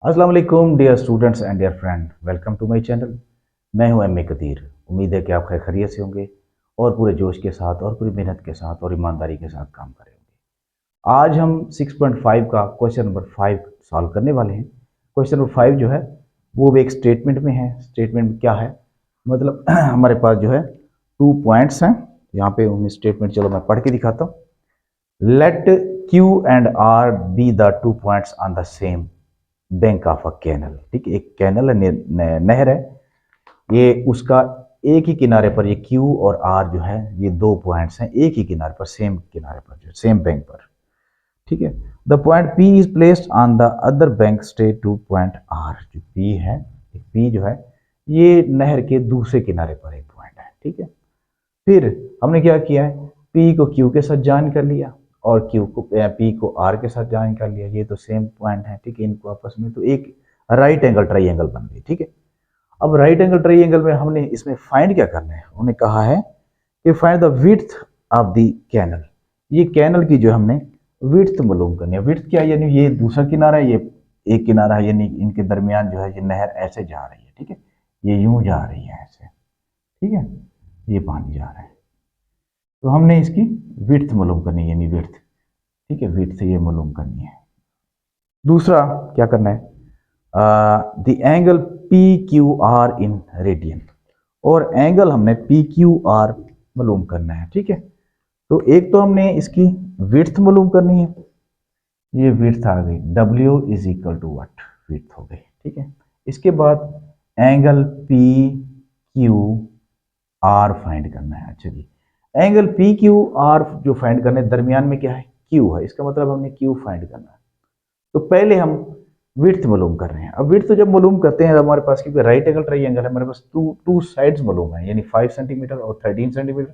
अस्सलाम वालेकुम dear students and dear friend, welcome to my channel. मैं हूं एम ए कदीर। उम्मीद है कि आप खैर खैरियत से होंगे और पूरे जोश के साथ और पूरी मेहनत के साथ और ईमानदारी के साथ काम करेंगे। आज हम 6.5 का क्वेश्चन नंबर 5 सॉल्व करने वाले हैं। क्वेश्चन नंबर 5 जो है वो भी एक स्टेटमेंट में है। स्टेटमेंट में क्या है मतलब हमारे पास जो है 2 पॉइंट्स हैं। यहाँ पे उन्हें स्टेटमेंट चलो मैं पढ़ के दिखाता हूँ। Let Q and R be the 2 points on the same bank of a canal. ठीक है, एक कैनल है, नहर है। ये उसका एक ही किनारे पर ये क्यू और आर जो है ये 2 पॉइंट्स हैं एक ही किनारे पर, सेम किनारे पर, जो सेम बैंक पर। ठीक है, the point P is placed on the other bank straight to point R. जो पी है, पी जो है ये नहर के दूसरे किनारे पर एक पॉइंट है। ठीक है, फिर हमने क्या किया है, पी को क्यू के साथ ज्वाइन कर लिया और क्यू को पी को आर के साथ ज्वाइन कर लिया। ये तो सेम पॉइंट है। ठीक है, इनको आपस में तो एक राइट एंगल ट्राइंगल बन गई। ठीक है, अब राइट एंगल ट्राइंगल में हमने इसमें फाइंड क्या करना है, उन्हें कहा है कि find the width of the canal. ये कैनल की जो हमने विड्थ मालूम करनी है। विड्थ क्या है, यानी ये दूसरा किनारा है, ये एक किनारा है, यानी इनके दरमियान जो है ये नहर ऐसे जा रही है। ठीक है, ये यूं जा रही है ऐसे। ठीक है, ये पानी जा रहा है, तो हमने इसकी विड्थ मालूम करनी है, यानी विड्थ। ठीक है, विड्थ ये मालूम करनी है। दूसरा क्या करना है, the angle P Q R in radian, और एंगल हमने पी क्यू आर मालूम करना है। ठीक है, तो एक तो हमने इसकी विड्थ मालूम करनी है। ये विड्थ आ गई, W is equal to what, width हो गई। ठीक है, इसके बाद angle P Q R find करना है। अच्छा जी, एंगल पी क्यू आर जो फाइंड करने, दरमियान में क्या है, क्यू है, इसका मतलब हमने क्यू फाइंड करना है। तो पहले हम विड्थ मालूम कर रहे हैं। अब विड्थ जब मालूम करते हैं, हमारे पास क्योंकि राइट एंगल ट्राइंगल है, हमारे पास टू साइड्स मालूम है, यानी 5 सेंटीमीटर और 13 सेंटीमीटर,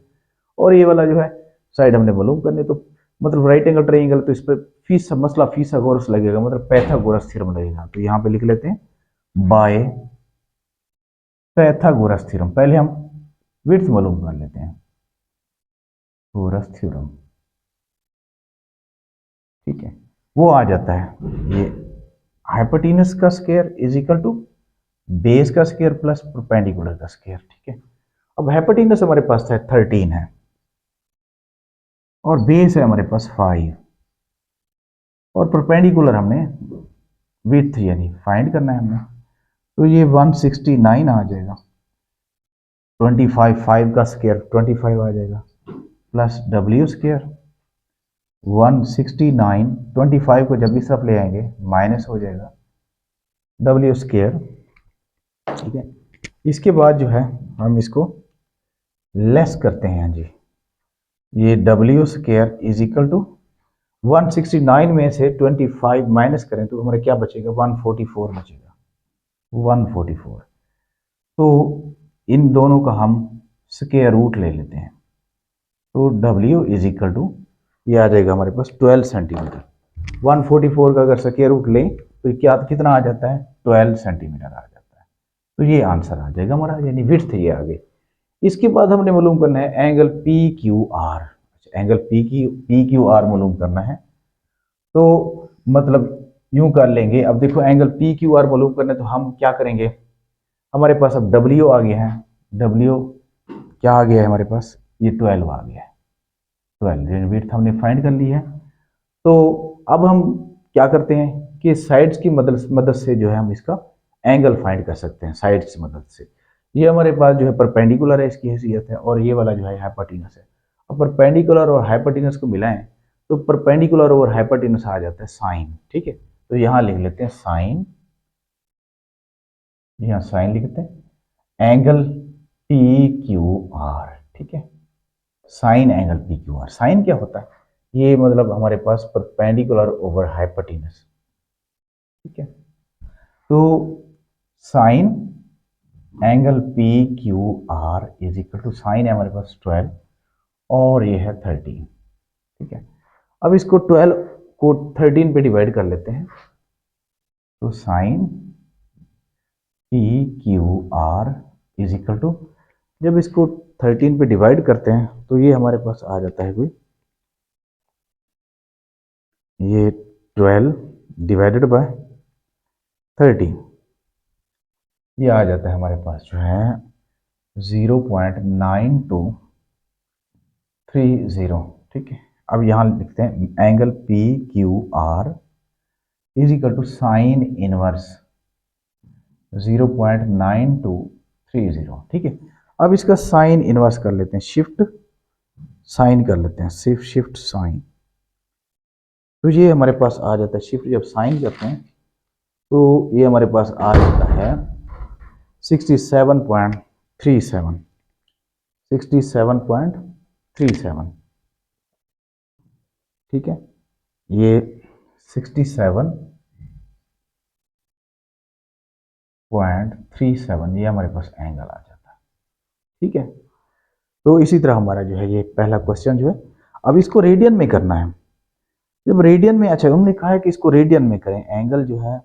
और ये वाला जो है साइड हमने मालूम करने। तो मतलब राइट एंगल ट्राइंगल, तो इस पर फीस मसला फीसागोरस लगेगा, मतलब पैथागोरस थ्योरम लगेगा। तो यहाँ पे लिख लेते हैं बाय पैथागोरस थ्योरम। पहले हम विड्थ मालूम कर लेते हैं, गोरस थ्योरम। ठीक है, वो आ जाता है, ये हाइपोटेनस का square is equal to base का स्क्वायर प्लस परपेंडिकुलर का स्क्वायर। ठीक है, अब हाइपोटेनस हमारे पास है 13 है और बेस है हमारे पास 5, और परपेंडिकुलर हमने विड्थ यानी फाइंड करना है हमने। तो ये 169 आ जाएगा, 25 5 का स्क्वायर 25 आ जाएगा, प्लस W स्क्वायर 169, 25 को जब इस तरफ ले आएंगे माइनस हो जाएगा W स्क्वायर। ठीक है, इसके बाद जो है हम इसको लेस करते हैं जी। ये W square is equal to 169 में से 25 माइनस करें तो हमारा क्या बचेगा, 144 बचेगा, 144। तो इन दोनों का हम स्क्वायर रूट ले लेते हैं, तो W इज इक्वल टू ये आ जाएगा हमारे पास 12 सेंटीमीटर। 144 का अगर स्क्वायर रूट लें तो क्या कितना आ जाता है, 12 सेंटीमीटर आ जाता है। तो ये आंसर आ जाएगा हमारा, यानी विड्थ ये आ गई। इसके बाद हमने मालूम करना है angle P Q are. Angle P Q R मालूम करना है, तो मतलब यूं कर लेंगे। अब देखो एंगल पी क्यू आर मालूम करना है तो हम क्या करेंगे, हमारे पास अब डब्ल्यू आ गया है। डब्ल्यू क्या आ गया है हमारे पास, ये 12 आ गया है। 12 विड्थ हमने फाइंड कर ली है। तो अब हम क्या करते हैं कि साइड्स की मदद से जो है हम इसका एंगल फाइंड कर सकते हैं, साइड्स की मदद से। ये हमारे पास जो है परपेंडिकुलर है, इसकी हैसियत है, और ये वाला जो है हाइपोटेनस है। अब परपेंडिकुलर और हाइपोटेनस को मिलाएं तो परपेंडिकुलर और हाइपोटेनस आ जाता है साइन। ठीक है, तो यहाँ लिख लेते हैं साइन, यहाँ साइन लिखते हैं एंगल पी क्यू आर। ठीक है, sine angle P Q R. Sine क्या होता है, ये मतलब हमारे पास परपेंडिकुलर ओवर हाइपोटेनस। ठीक है, तो sine angle P Q R is equal to, sine है हमारे पास 12 और ये है 13। ठीक है, अब इसको 12 को 13 पे डिवाइड कर लेते हैं, तो sine P Q R is equal to, जब इसको 13 पे डिवाइड करते हैं तो ये हमारे पास आ जाता है कोई, ये 12 डिवाइडेड बाय 30, ये आ जाता है हमारे पास जो है 0.9230। ठीक है, अब यहाँ लिखते हैं angle P Q R is equal to sine inverse 0.9230। ठीक है, अब इसका साइन इनवर्स कर लेते हैं, शिफ्ट साइन कर लेते हैं, शिफ्ट साइन। तो ये हमारे पास आ जाता है, शिफ्ट जब साइन करते हैं तो ये हमारे पास आ जाता है 67.37, 67.37। ठीक है, ये 67.37 ये हमारे पास एंगल आ जाता है। ठीक है, तो इसी तरह हमारा जो है ये पहला क्वेश्चन जो है, अब इसको रेडियन में करना है। जब रेडियन में, अच्छा उन्होंने कहा है कि इसको रेडियन में करें, एंगल जो है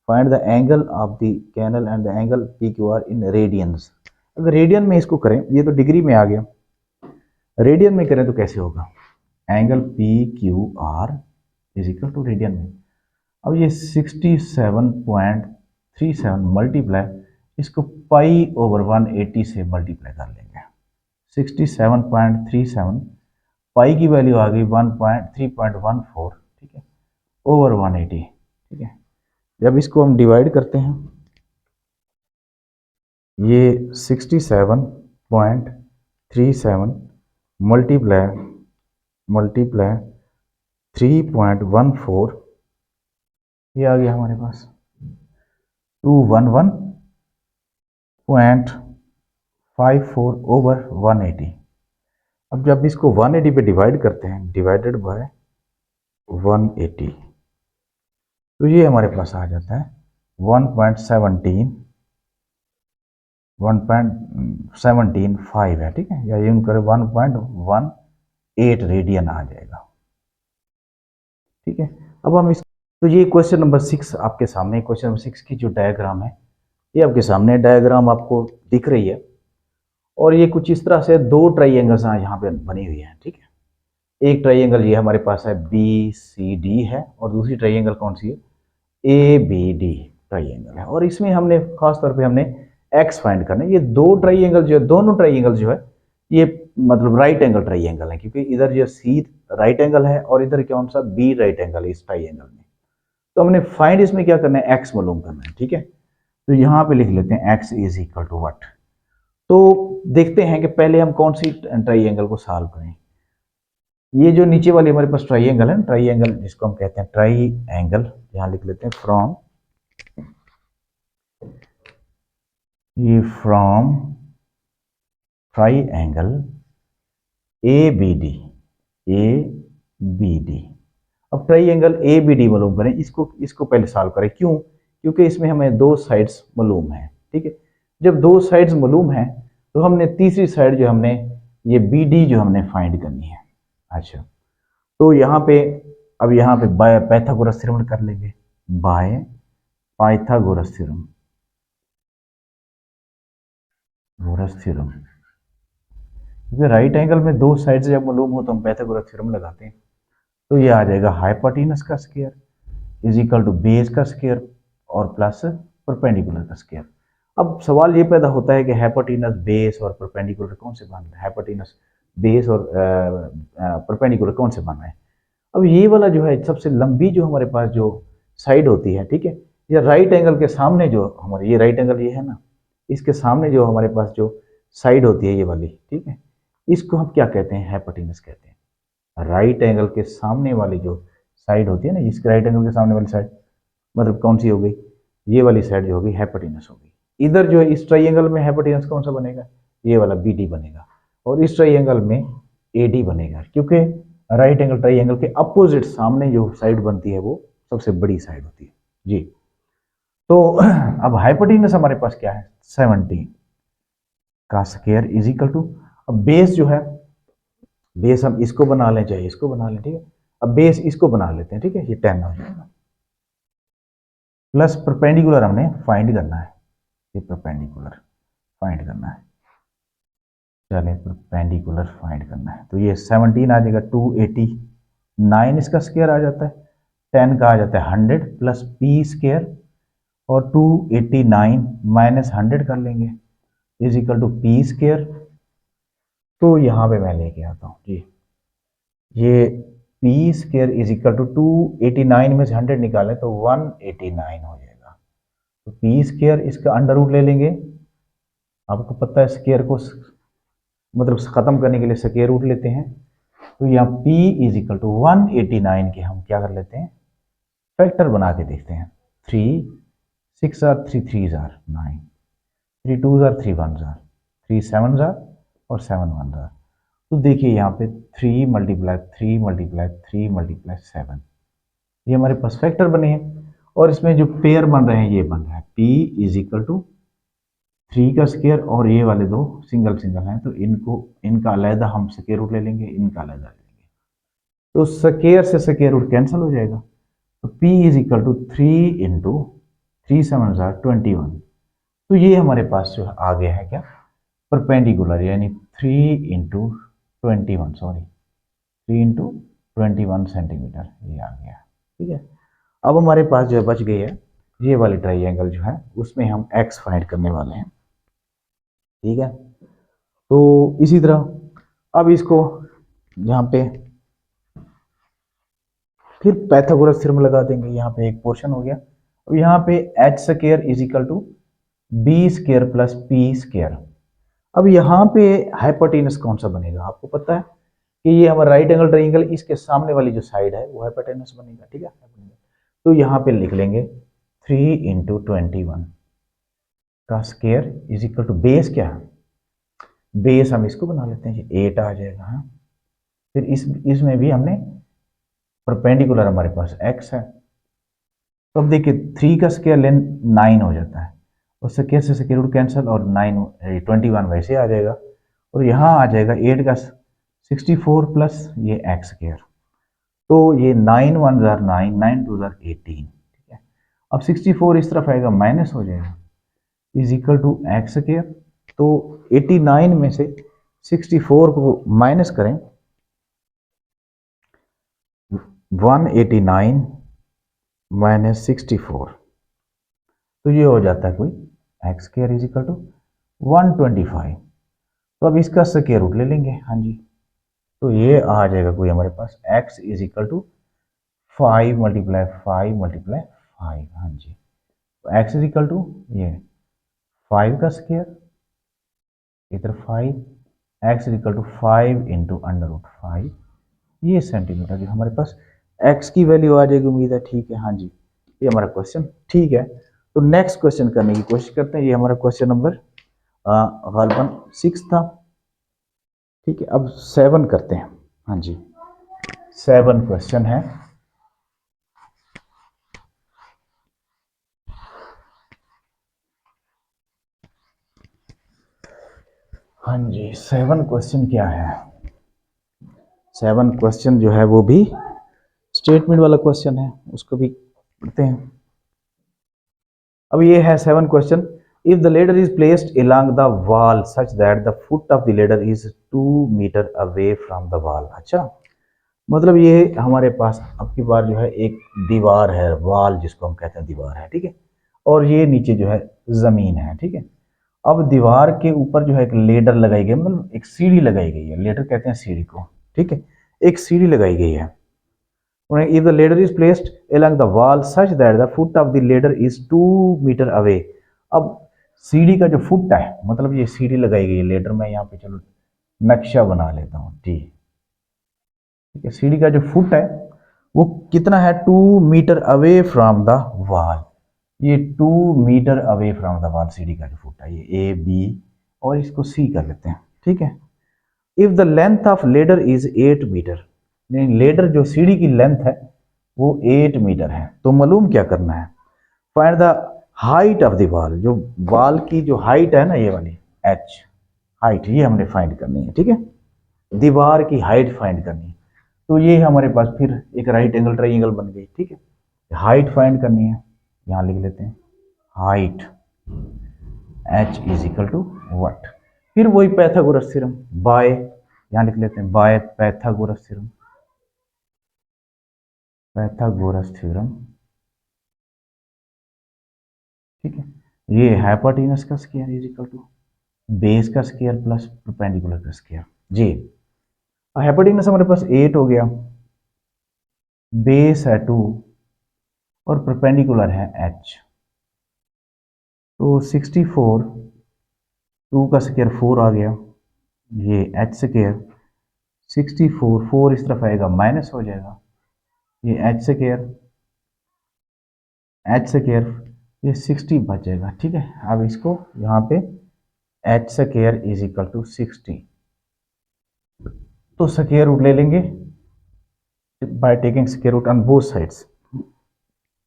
find the angle of the canal and the angle P Q R in radians. अगर रेडियन में इसको करें, ये तो डिग्री में आ गया, रेडियन में करें तो कैसे होगा, angle P Q R is equal to radian में। अब ये 67.37 मल्टीप्लाई, इसको पाई ओवर 180 से मल्टीप्लाई कर लेंगे। 67.37 पाई की वैल्यू आ गई 3.14। ठीक है, ओवर 180। ठीक है, जब इसको हम डिवाइड करते हैं, ये 67.37 मल्टीप्लाई 3.14, ये आ गया हमारे पास 211.54 ओवर 180। अब जब इसको 180 पे डिवाइड करते हैं, डिवाइडेड बाय 180, तो ये हमारे पास आ जाता है 1.175 है। ठीक है, या यूं करें 1.18 रेडियन आ जाएगा। ठीक है, अब हम इस, तो ये क्वेश्चन नंबर 6 आपके सामने, क्वेश्चन नंबर 6 की जो डायग्राम है ये आपके सामने डायग्राम आपको दिख रही है, और ये कुछ इस तरह से दो ट्राइंगल्स यहाँ पे बनी हुई है। ठीक है, एक ट्राइंगल ये हमारे पास है बी सी डी है, और दूसरी ट्राइंगल कौन सी है, ए बी डी ट्राइंगल है, और इसमें हमने खास तौर पे हमने एक्स फाइंड करना है। ये दो ट्राइंगल जो है, दोनों ट्राइंगल जो है ये मतलब राइट एंगल ट्राइंगल है, क्योंकि इधर जो सी राइट एंगल है और इधर कौन सा बी राइट एंगल है इस ट्राइंगल में। तो हमने फाइंड इसमें क्या करना है, एक्स मालूम करना है। ठीक है, तो यहाँ पे लिख लेते हैं x is equal to what. तो देखते हैं कि पहले हम कौन सी ट्राइंगल को सॉल्व करें। ये जो नीचे वाली हमारे पास ट्राइंगल है, ट्राइंगल जिसको हम कहते हैं ट्राई एंगल, यहाँ लिख लेते हैं फ्रॉम, ये from triangle A B D, A B D. अब triangle A B D मालूम करें, इसको पहले सॉल्व करें। क्यों, क्योंकि इसमें हमें दो साइड्स मालूम है। ठीक है, जब दो साइड्स मालूम है तो हमने तीसरी साइड जो हमने ये बी डी जो हमने फाइंड करनी है। अच्छा, तो यहाँ पे, अब यहाँ पे बाय पाइथागोरस थ्योरम कर लेंगे, बाय पाइथागोरस थ्योरम, क्योंकि राइट एंगल में दो साइड जब मालूम हो तो हम पाइथागोरस थ्योरम लगाते हैं। तो ये आ जाएगा हाइपोटेनस का square is equal to base का स्क्वायर और प्लस परपेंडिकुलर का स्क्वायर। अब सवाल ये पैदा होता है कि हाइपोटेनस, बेस और परपेंडिकुलर कौन से बन रहे हैं, हाइपोटेनस, बेस और परपेंडिकुलर कौन से बन रहे हैं। अब ये वाला जो है सबसे लंबी जो हमारे पास जो साइड होती है, ठीक है, ये राइट एंगल के सामने जो हमारे, ये राइट एंगल ये है ना, इसके सामने जो हमारे पास जो साइड होती है ये वाली, ठीक है, इसको हम क्या कहते हैं, हाइपोटेनस कहते हैं। राइट एंगल के सामने वाली जो साइड होती है ना, इसके राइट एंगल के सामने वाली साइड मतलब कौन सी हो गई, ये वाली साइड जो होगी हाइपोटेनस होगी। इधर जो है इस ट्राइंगल में हाइपोटेनस कौन सा बनेगा, ये वाला बी डी बनेगा, और इस ट्राइंगल में ए डी बनेगा, क्योंकि राइट एंगल ट्राइंगल के अपोजिट सामने जो साइड बनती है वो सबसे बड़ी साइड होती है जी। तो अब हाइपोटेनस हमारे पास क्या है, 17 का स्क्वायर इज इक्वल टू, अब बेस जो है, बेस हम इसको बना लें चाहे इसको बना लें, ठीक है, अब बेस इसको बना लेते हैं, ठीक है, ये 10 हो जाएगा, प्लस परपेंडिकुलर हमने फाइंड करना है, ये परपेंडिकुलर फाइंड करना है, चलें परपेंडिकुलर फाइंड करना है, तो ये 17 आ जाएगा, 289 इसका स्क्वायर आ जाता है, 10 का आ जाता है 100 प्लस पी स्क्वायर और 289 माइनस 100 कर लेंगे is equal to P square. तो यहाँ पे मैं लेके आता हूँ जी, ये P square is equal to 289 में से 100 निकालें तो 189 हो जाएगा। तो पी स्केयर इसका अंडर रूट ले लेंगे। आपको पता है स्केयर को मतलब खत्म करने के लिए स्केयर रूट लेते हैं। तो यहाँ p इज इक्वल टू 189 के हम क्या कर लेते हैं, फैक्टर बना के देखते हैं। 3 6 आर 3 3 जार 9, 3 2 जार 3 1 जार 3 7 जार और 7 1 जार। तो देखिए यहाँ पे 3 मल्टीप्लाई 3 मल्टीप्लाई 3 मल्टीप्लाई 7, ये हमारे पास फैक्टर बने हैं। और इसमें जो पेयर बन रहे हैं ये बन रहा है p इज इक्वल टू 3 का स्केयर और ये वाले दो सिंगल सिंगल हैं, तो इनका अलहदा हम स्केयर रूट ले लेंगे, इनका अलहदा ले लेंगे। तो स्केयर से स्केयर रूट कैंसिल हो जाएगा। तो p is equal to 3 into 3 7 जार 21। तो ये हमारे पास जो आ गया है क्या, परपेंडिकुलर, यानी 3 इंटू 21, सॉरी 3 इंटू 21 सेंटीमीटर ये आ गया। ठीक है, अब हमारे पास जो है बच गई है ये वाली ट्राइंगल जो है, उसमें हम x फाइंड करने वाले हैं। ठीक है, तो इसी तरह अब इसको यहाँ पे फिर पाइथागोरस थ्योरम लगा देंगे। यहाँ पे एक पोर्शन हो गया। अब यहाँ पे H square is equal to B square plus P square. अब यहाँ पे हाइपोटेनस कौन सा बनेगा, आपको पता है कि ये हमारा राइट एंगल ट्रायंगल, इसके सामने वाली जो साइड है वो हाइपोटेनस बनेगा। ठीक है, तो यहाँ पे लिख लेंगे 3 इंटू 21 का square is equal to base क्या है, बेस हम इसको बना लेते हैं 8 आ जाएगा। हाँ, फिर इसमें भी हमने परपेंडिकुलर हमारे पास x है। तो अब देखिए 3 का स्केयर लेन 9 हो जाता है, और स्केयर से स्केयर रूट कैंसिल और 9 21 वैसे आ जाएगा, और यहाँ आ जाएगा 8 का 64 प्लस ये x स्केयर। तो ये 9 1 जार 9, 9 2 जार 18। ठीक है, अब 64 इस तरफ आएगा माइनस हो जाएगा is equal to x square. तो 89 में से 64 को माइनस करें, 189 माइनस 64, तो ये हो जाता है कोई x square is equal to 125। तो अब इसका स्केयर रूट ले लेंगे। हाँ जी, तो ये आ जाएगा कोई हमारे पास x is equal to 5 multiply 5 multiply 5। हाँ जी, तो x इज इक्वल टू ये 5 का स्केयर इधर 5, x is equal to 5 into under root 5, ये सेंटीमीटर की हमारे पास x की वैल्यू आ जाएगी। उम्मीद है ठीक है। हाँ जी, ये हमारा क्वेश्चन ठीक है। तो नेक्स्ट क्वेश्चन करने की कोशिश करते हैं। ये हमारा क्वेश्चन नंबर गालबन 6 था। ठीक है, अब 7 करते हैं। हाँ जी, 7 क्वेश्चन है। हाँ जी, 7 क्वेश्चन क्या है, 7 क्वेश्चन जो है वो भी स्टेटमेंट वाला क्वेश्चन है, उसको भी पढ़ते हैं। अब ये है 7 question. If the ladder is placed along the wall such that the foot of the ladder is 2 metre away from the wall. अच्छा, मतलब ये हमारे पास अब की बार जो है एक दीवार है, वॉल जिसको हम कहते हैं दीवार है। ठीक है, और ये नीचे जो है जमीन है। ठीक है, अब दीवार के ऊपर जो है एक लेडर लगाई गई, मतलब एक सीढ़ी लगाई गई है, लेडर कहते हैं सीढ़ी को। ठीक है, एक सीढ़ी लगाई गई है। If the ladder is placed along the wall such that the foot of the ladder is 2 metre away। अब सीढ़ी का जो फुट है, मतलब ये सीढ़ी लगाई गई है लेडर में, यहाँ पे चलो नक्शा बना लेता हूँ। ठीक है, सीढ़ी का जो फुट है वो कितना है, 2 metre away from the wall. ये 2 metre away from the wall सीढ़ी का जो फुट है, ये ए बी और इसको सी कर लेते हैं। ठीक है, if the length of ladder is 8 metre, नहीं लेडर जो सीढ़ी की लेंथ है वो 8 मीटर है, तो मालूम क्या करना है, find the height of the wall, जो वॉल की जो हाइट है ना ये वाली एच हाइट, ये हमने फाइंड करनी है। ठीक है, दीवार की हाइट फाइंड करनी है। तो ये हमारे पास फिर एक राइट एंगल ट्राइंगल बन गई। ठीक है, हाइट फाइंड करनी है, यहाँ लिख लेते हैं height H is equal to what. फिर वही पैथागोरस थ्योरम बाय, यहाँ लिख लेते हैं by Pythagoras theorem, Pythagoras theorem ठीक है। ये हाइपोटेनस का square is equal to base का स्क्वायर प्लस परपेंडिकुलर का स्क्वायर जी। हाइपोटेनस हमारे पास 8 हो गया, बेस है 2 और परपेंडिकुलर है h, तो 64, 2 का स्क्वायर 4 आ गया, ये h स्क्वायर 64, 4 इस तरफ आएगा माइनस हो जाएगा, ये h स्क्वायर ये 60 बच जाएगा। ठीक है, अब इसको यहाँ पे h square is equal to 60, तो स्क्वायर रूट ले लेंगे by taking square root on both sides.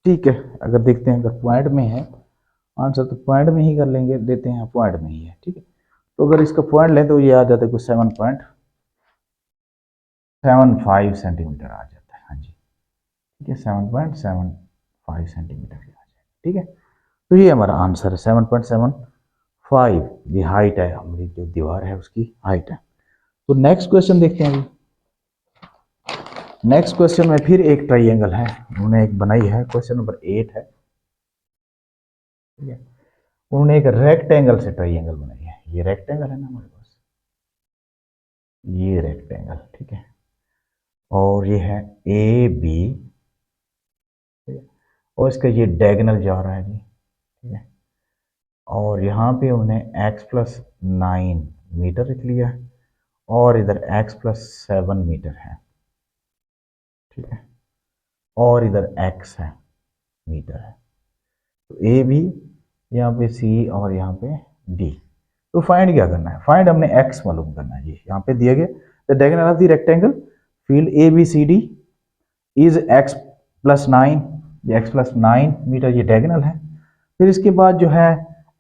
ठीक है, अगर देखते हैं अगर पॉइंट में है आंसर तो पॉइंट में ही कर लेंगे, देते हैं पॉइंट में ही है। ठीक है, तो अगर इसका पॉइंट लें तो ये आ जाता है कुछ 7.75 सेंटीमीटर आ जाता है। हाँ जी, ठीक है, 7.75 सेंटीमीटर आ जाएगा। ठीक है, तो ये हमारा आंसर है 7.75, ये हाइट है हमारी जो दीवार है उसकी हाइट है। तो नेक्स्ट क्वेश्चन देखते हैं अभी। नेक्स्ट क्वेश्चन में फिर एक ट्राइंगल है, उन्होंने एक बनाई है, क्वेश्चन नंबर 8 है। ठीक है, उन्होंने एक रेक्टेंगल से ट्राइंगल बनाई है, ये रेक्टेंगल है ना हमारे पास, ये रेक्टेंगल। ठीक है, और ये है ए बी, और इसका ये डायगोनल जा रहा है जी। ठीक है, और यहाँ पे उन्हें x+9 मीटर लिख लिया है और इधर x+7 मीटर है। ठीक है, और इधर x है, मीटर है, तो ए भी यहाँ पे सी और यहाँ पे डी। तो फाइंड क्या करना है, फाइंड हमने x मालूम करना है जी। यहाँ पे दिए गए the diagonal of the rectangle field A B C D is x+9, ये x+9 मीटर ये डायगोनल है। फिर इसके बाद जो है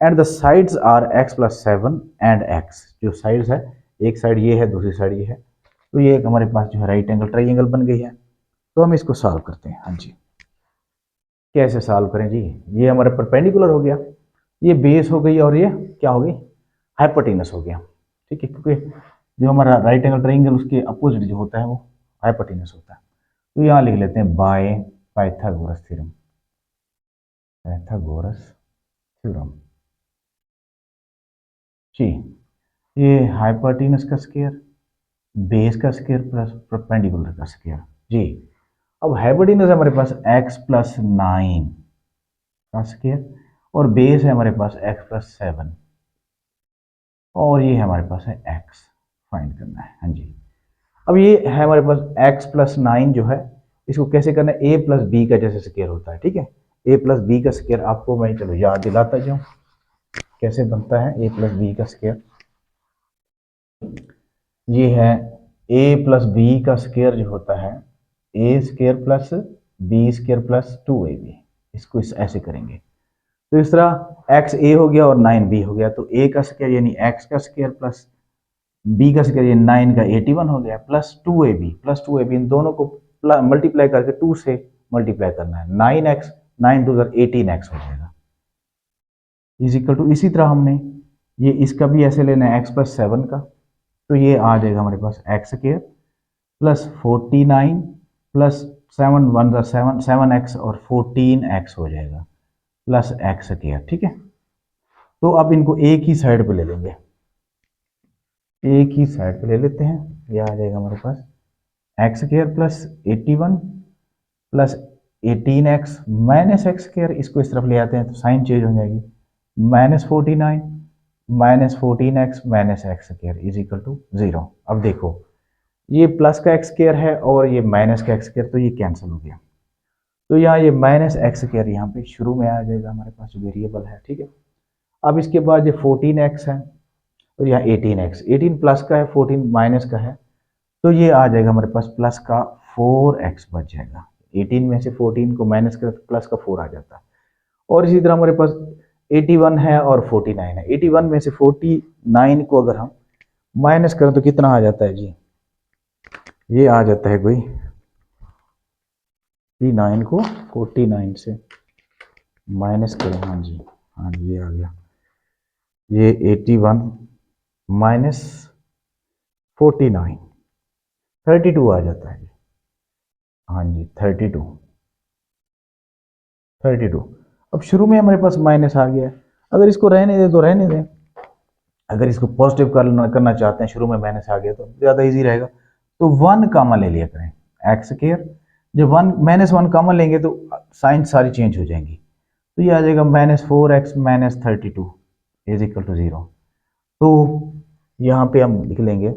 and the sides are x+7 and x, जो साइड्स है एक साइड ये है दूसरी साइड ये है, तो ये एक हमारे पास जो है राइट एंगल ट्राइंगल बन गई है। तो हम इसको सॉल्व करते हैं। हाँ जी, कैसे सॉल्व करें जी, ये हमारा परपेंडिकुलर हो गया, ये बेस हो गई और ये क्या हो गई, हाइपोटेनस हो गया। ठीक है, क्योंकि जो हमारा राइट एंगल ट्राइंगल उसके अपोजिट जो होता है वो हाइपोटेनस होता है। तो यहाँ लिख लेते हैं by Pythagoras theorem, Pythagoras theorem जी। ये हाइपोटेनस का स्क्वायर, बेस का स्क्वायर प्लस परपेंडिकुलर का स्क्वायर जी। अब हाइपोटेनस हमारे पास x+9 का स्क्वायर और बेस है हमारे पास x+7 और ये हमारे पास है x, फाइंड करना है। हाँ जी, अब ये है हमारे पास x+9 जो है, इसको कैसे करना है, a प्लस बी का जैसे स्क्वायर होता है। ठीक है, a प्लस बी का स्क्वायर आपको मैं चलो याद दिलाता जाऊँ कैसे बनता है a प्लस बी का स्क्वायर। ये है a प्लस बी का स्क्वायर जो होता है A square plus B square plus 2ab, इसको ऐसे करेंगे। तो इस तरह एक्स ए हो गया और 9b हो गया, तो a का स्क्वायर यानी x का स्क्वायर प्लस b का स्क्वायर यानी 9 का 81 हो गया प्लस 2ab इन दोनों को मल्टीप्लाई करके 2 से मल्टीप्लाई करना है, 9x 9 2 18x हो जाएगा इज इक्वल टू। इसी तरह हमने ये इसका भी ऐसे लेना है x+7 का, तो ये आ जाएगा हमारे पास x square plus 49 plus 7 1 7 7x और 14x हो जाएगा प्लस एक्स स्क्वायर। ठीक है, तो अब इनको एक ही साइड पे ले लेंगे, एक ही साइड पे ले लेते हैं, ये आ जाएगा हमारे पास x square plus 81 plus 18x minus x square, इसको इस तरफ ले आते हैं तो साइन चेंज हो जाएगी, -49 -14x minus x square is equal to 0। अब देखो ये प्लस का एक्स स्क्वायर है और ये माइनस का एक्स स्क्वायर, तो ये कैंसिल हो गया, तो यहाँ ये माइनस एक्स स्क्वायर यहाँ पे शुरू में आ जाएगा हमारे पास जो वेरिएबल है। ठीक है, अब इसके बाद ये 14x है और यहाँ 18x, 18 प्लस का है 14 माइनस का है, तो ये आ जाएगा हमारे पास प्लस का 4x बच जाएगा, 18 में से 14 को माइनस कर प्लस का 4 आ जाता है। और इसी तरह हमारे पास 81 है और 49 है, 81 में से 49 को अगर हम माइनस करें तो कितना आ जाता है जी, ये आ जाता है कोई 9 को 49 से माइनस करें, हाँ जी, हाँ जी ये आ गया, ये 81 माइनस 49 32 आ जाता है जी। हाँ जी 32 32। अब शुरू में हमारे पास माइनस आ गया है, अगर इसको रहने दें तो रहने दें, अगर इसको पॉजिटिव करना चाहते हैं, शुरू में माइनस आ गया तो ज़्यादा इजी रहेगा। तो 1 कामा ले लिया करें, एक्स स्क्वायर, जब 1 कामा लेंगे तो साइन सारी चेंज हो जाएंगी, तो ये आ जाएगा -4x - 32 इज इक्वल टू 0। तो यहाँ पे हम लिख लेंगे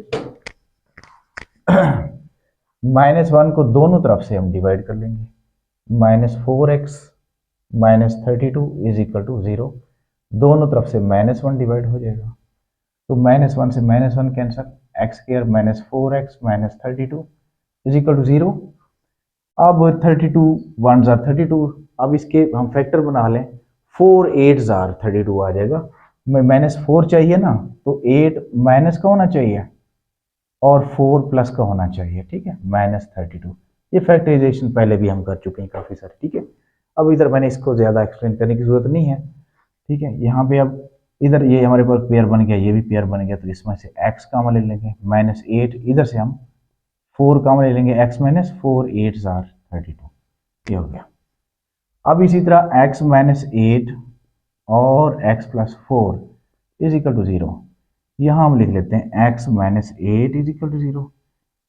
-1 को दोनों तरफ से हम डिवाइड कर लेंगे, -4x - 32 इज इक्वल टू 0, दोनों तरफ से -1 डिवाइड हो जाएगा, तो -1 से -1 cancel, x square -4x - 32 is equal to 0। अब 32 1 जार 32, अब इसके हम फैक्टर बना लें, 4 8 जार 32 आ जाएगा, -4 चाहिए ना, तो 8 माइनस का होना चाहिए और 4 प्लस का होना चाहिए, ठीक है, -32। ये फैक्टराइजेशन पहले भी हम कर चुके हैं काफ़ी सारे, ठीक है। अब इधर मैंने इसको ज़्यादा एक्सप्लेन करने की ज़रूरत नहीं है, ठीक है। यहाँ पे अब इधर ये हमारे पास पेयर बन गया, ये भी पेयर बन गया, तो इसमें से x कामा ले लेंगे, -8, इधर से हम 4 कामा ले लेंगे, x - 4 8 जार 32, ये हो गया। अब इसी तरह x - 8 और x + 4 इज इक्वल टू 0, यहाँ हम लिख लेते हैं x - 8 is equal to 0,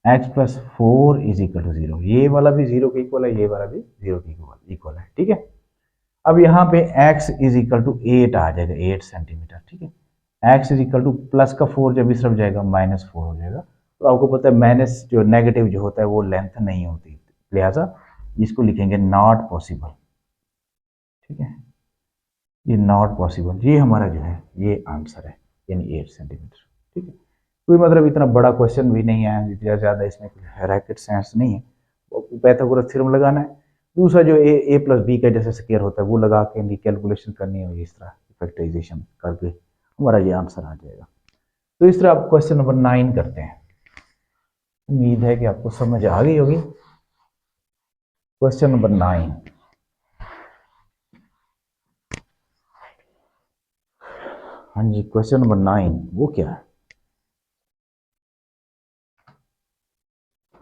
x + 4 is equal to 0, ये वाला भी 0 के इक्वल है, ये वाला भी 0 के इक्वल है, ठीक है। अब यहाँ पे x इज इक्वल टू 8 आ जाएगा, 8 सेंटीमीटर, ठीक है। x is equal two plus का 4 जब इस तरफ जाएगा -4 हो जाएगा, तो आपको पता है माइनस जो नेगेटिव जो होता है वो लेंथ नहीं होती, लिहाजा इसको लिखेंगे नॉट पॉसिबल, ठीक है, ये नॉट पॉसिबल, ये हमारा जो है ये आंसर है, यानी 8 सेंटीमीटर, ठीक है। कोई मतलब इतना बड़ा क्वेश्चन भी नहीं है, इतना ज़्यादा इसमें रैकेट साइंस नहीं है, पाइथागोरस थ्योरम लगाना है। दूसरा जो ए प्लस बी का जैसे स्क्वायर होता है वो लगा के इनकी कैलकुलेशन करनी है, इस तरह फैक्टराइजेशन करके हमारा ये आंसर आ जाएगा। तो इस तरह आप क्वेश्चन नंबर 9 करते हैं, उम्मीद है कि आपको समझ आ गई होगी। क्वेश्चन नंबर 9, हाँ जी, क्वेश्चन नंबर 9 वो क्या है?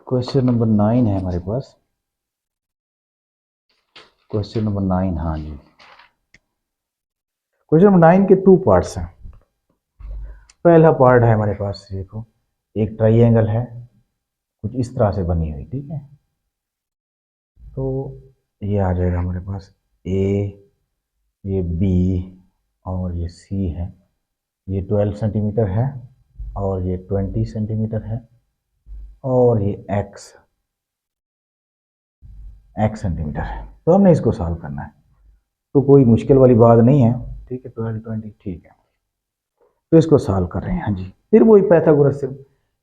क्वेश्चन नंबर 9 है हमारे पास, क्वेश्चन नंबर 9, हाँ जी। क्वेश्चन नंबर 9 के 2 पार्ट्स हैं। पहला पार्ट है हमारे पास, देखो एक ट्राइंगल है कुछ इस तरह से बनी हुई, ठीक है। तो ये आ जाएगा हमारे पास ए, ये बी और ये सी है, ये 12 सेंटीमीटर है और ये 20 सेंटीमीटर है और ये एक्स सेंटीमीटर है। तो हमने इसको सॉल्व करना है, तो कोई मुश्किल वाली बात नहीं है, ठीक है, 12 20 ठीक है। तो इसको सॉल्व कर रहे हैं, हाँ जी। फिर वही पाइथागोरस से,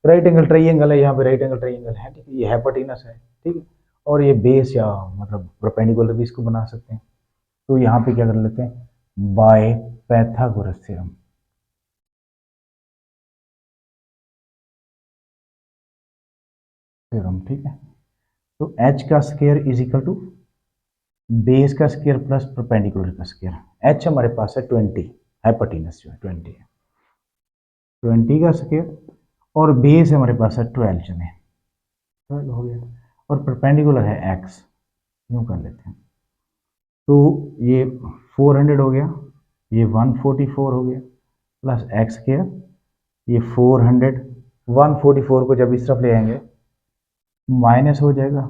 राइट एंगल ट्राइंगल है, यहाँ पे राइट एंगल ट्राइंगल है, ठीक है, ये हाइपोटेनस है, ठीक है, और ये बेस या मतलब परपेंडिकुलर भी इसको बना सकते हैं। तो यहाँ पे क्या कर लेते हैं, बाय पाइथागोरस थ्योरम, ठीक है। तो h का square is equal to base का स्क्वायर प्लस परपेंडिकुलर का स्क्वायर। h हमारे पास है 20, हाइपोटेनस जो है 20 है, 20 का स्क्वायर, और बेस हमारे पास है 12, चले 12 हो गया, और परपेंडिकुलर है x, यूँ कर लेते हैं। तो ये 400 हो गया, ये 144 हो गया, प्लस एक्स स्क्वायर, ये 400, 144 को जब इस तरफ ले आएंगे माइनस हो जाएगा,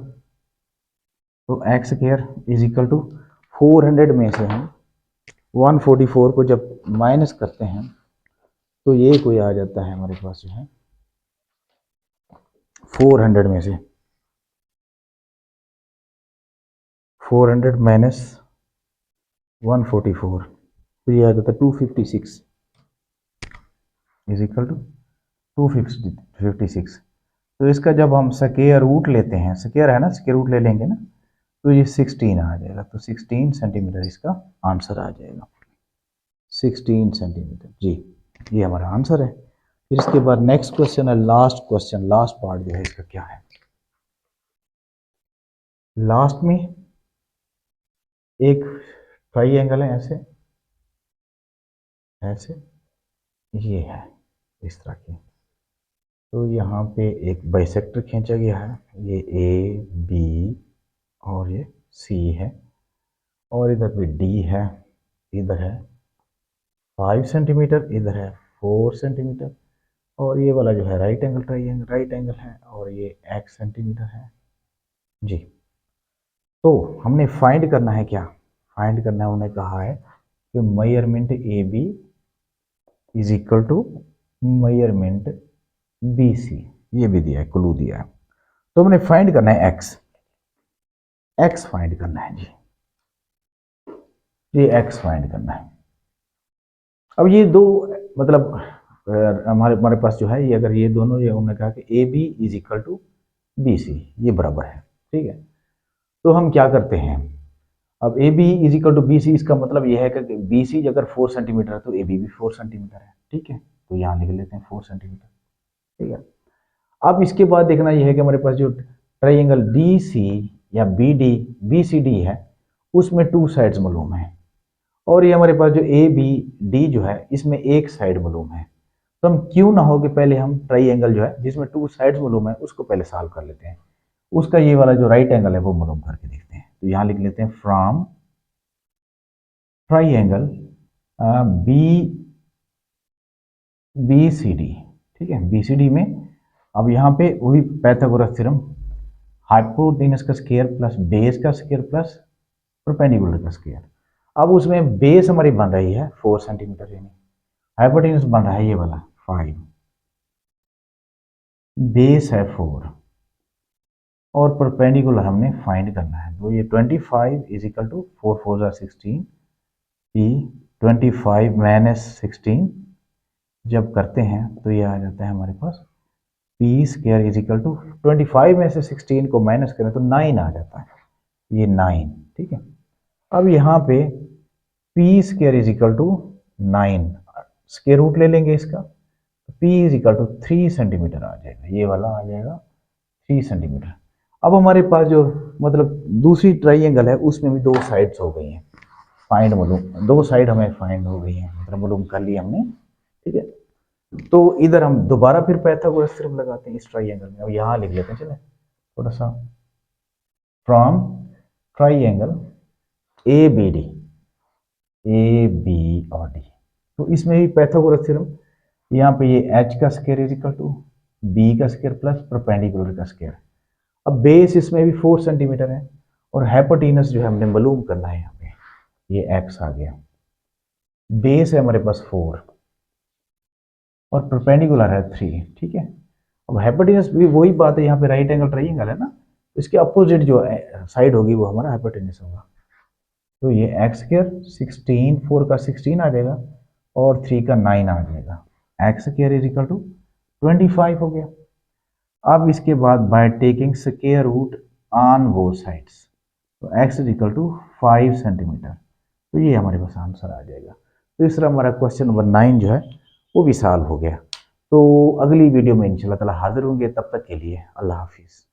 तो x square is equal to 400 में से हम 144 को जब माइनस करते हैं तो ये कोई आ जाता है हमारे पास जो है 400 में से 400 माइनस 144, तो ये आ जाता है 256 इज इक्वल टू 256। तो इसका जब हम स्क्वायर रूट लेते हैं, स्क्वायर है ना, स्क्वायर रूट ले लेंगे ना, तो ये 16 आ जाएगा, तो 16 सेंटीमीटर इसका आंसर आ जाएगा, 16 सेंटीमीटर जी, ये हमारा आंसर है। फिर इसके बाद नेक्स्ट क्वेश्चन है, लास्ट क्वेश्चन, लास्ट पार्ट जो है इसका क्या है, लास्ट में एक ट्राइंगल है, ऐसे ऐसे, ये है इस तरह की, तो यहाँ पे एक बाइसेक्टर खींचा गया है, ये ए बी और ये सी है, और इधर भी डी है, इधर है 5 सेंटीमीटर, इधर है 4 सेंटीमीटर, और ये वाला जो है right angle triangle, right angle है, और ये x सेंटीमीटर है जी। तो हमने फाइंड करना है क्या, फाइंड करना है, उन्होंने कहा है कि measurement A B is equal to measurement B C, ये भी दिया है, क्लू दिया है। तो हमने फाइंड करना है एक्स, एक्स फाइंड करना है जी, ये एक्स फाइंड करना है। अब ये दो मतलब हमारे हमारे पास जो है ये, अगर ये दोनों, ये उन्होंने कहा कि A B is equal to B C, ये बराबर है, ठीक है। तो हम क्या करते हैं, अब A B is equal to B C, इसका मतलब यह है कि बी सी अगर 4 सेंटीमीटर है तो ए बी भी 4 सेंटीमीटर है, ठीक है। तो यहाँ लिख लेते हैं 4 सेंटीमीटर, ठीक है। अब इसके बाद देखना यह है कि हमारे पास जो ट्राइंगल डी सी या B D, B C D है, उसमें 2 साइड्स मालूम है, और ये हमारे पास जो ए बी डी जो है इसमें एक साइड मालूम है। तो हम क्यों ना हो कि पहले हम ट्राइंगल जो है जिसमें 2 साइड्स मालूम है उसको पहले सॉल्व कर लेते हैं, उसका ये वाला जो राइट एंगल है वो मालूम करके देखते हैं। तो यहाँ लिख लेते हैं from triangle B B C D, ठीक है, बी सी डी में अब यहाँ पे वही पाइथागोरस थ्योरम, हाइपोटेनस का स्क्वायर प्लस बेस का स्क्वायर प्लस परपेंडिकुलर का स्क्वायर। अब उसमें बेस हमारी बन रही है 4 सेंटीमीटर, यानी हाइपोटेनस बन रहा है ये वाला 5, बेस है 4, और परपेंडिकुलर हमने फाइंड करना है। तो ये 25 इज इक्वल टू 4 4 ज़ा 16, पी 25 माइनस 16 जब करते हैं तो ये आ जाता है हमारे पास P square is equal to 25 में से 16 को माइनस करें तो 9 आ जाता है, ये 9, ठीक है। अब यहाँ पे P square is equal to 9, square root ले लेंगे इसका, P is equal to 3 centimetre आ जाएगा, ये वाला आ जाएगा 3 सेंटीमीटर। अब हमारे पास जो मतलब दूसरी ट्राइंगल है उसमें भी 2 साइड्स हो गई हैं फाइंड मालूम, 2 साइड हमें फाइंड हो गई हैं, मतलब मालूम कर लिया हमने, ठीक है। तो इधर हम दोबारा फिर पाइथागोरस थ्योरम लगाते हैं इस ट्राइंगल में। अब यहाँ लिख लेते हैं, चले थोड़ा सा, from triangle A B D, A B और डी, तो इसमें भी पाइथागोरस थ्योरम, यहाँ पे ये एच का square is equal to B का स्क्वायर प्लस परपेंडिकुलर का स्क्वायर। अब बेस इसमें भी 4 सेंटीमीटर है, और हाइपोटेनस जो है हमने मालूम करना है, यहाँ पे ये एक्स आ गया, बेस है हमारे पास 4 और परपेंडिकुलर है 3, ठीक है। अब हाइपोटेनस भी वही बात है, यहाँ पे राइट एंगल ट्राइंगल है ना, तो इसके अपोजिट जो साइड होगी वो हमारा हाइपोटेनस होगा। तो ये एक्स स्क्वायर 16, 4 का 16 आ जाएगा और 3 का 9 आ जाएगा, x square is equal to 25 हो गया। अब इसके बाद by taking square root on both sides, तो x is equal to 5 centimetre, तो ये हमारे पास आंसर आ जाएगा। तो इस तरह हमारा क्वेश्चन नंबर 9 जो है वो भी सॉल्व हो गया। तो अगली वीडियो में इंशाल्लाह ताला हाजिर होंगे, तब तक के लिए अल्लाह हाफिज़।